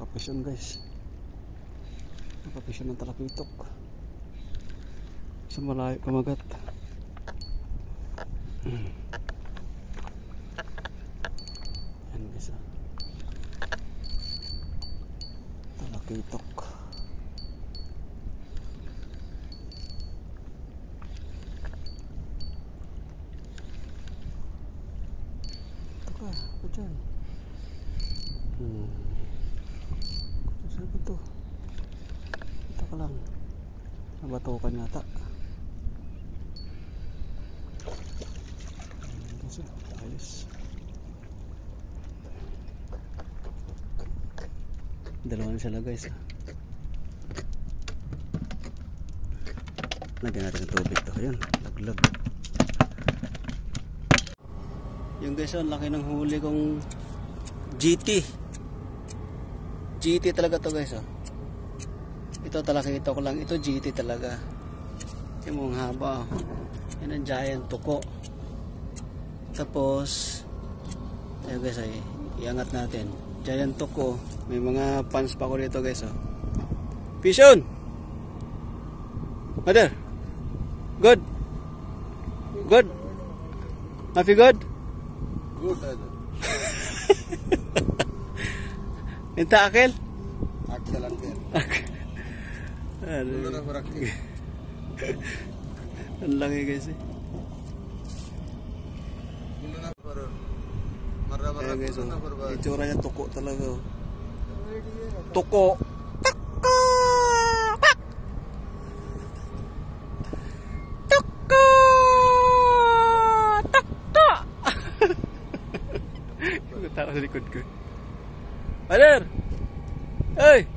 Nakapisyon guys. Nakapisyon ng talapitok. Sa malayo kumagat. Yan guys. Talapitok. Ito ka. Ito dyan. Saan ba ito? Ito ka lang. Nabatukan yata. Ayos. Dalawa na sila guys. Lagyan natin ng tubig to. Ayun, laglag. Yung guys, ang laki ng huli kong GT. GT talaga to guys. Ito talaga, ito ko lang. Ito GT talaga. Yung mong haba. Yan ang giant tuko. Tapos ayun guys, ay iangat natin. Giant tuko. May mga pans pa ko dito guys. Fish on! Mother! Good! Good! Happy good? Good, brother. Minta akil? Akil. Ang laki guys eh. Ayan guys, itsura niya tuko talaga. Tuko! Tuko! Tuko! Tawa sa likod ko. Father! Hey!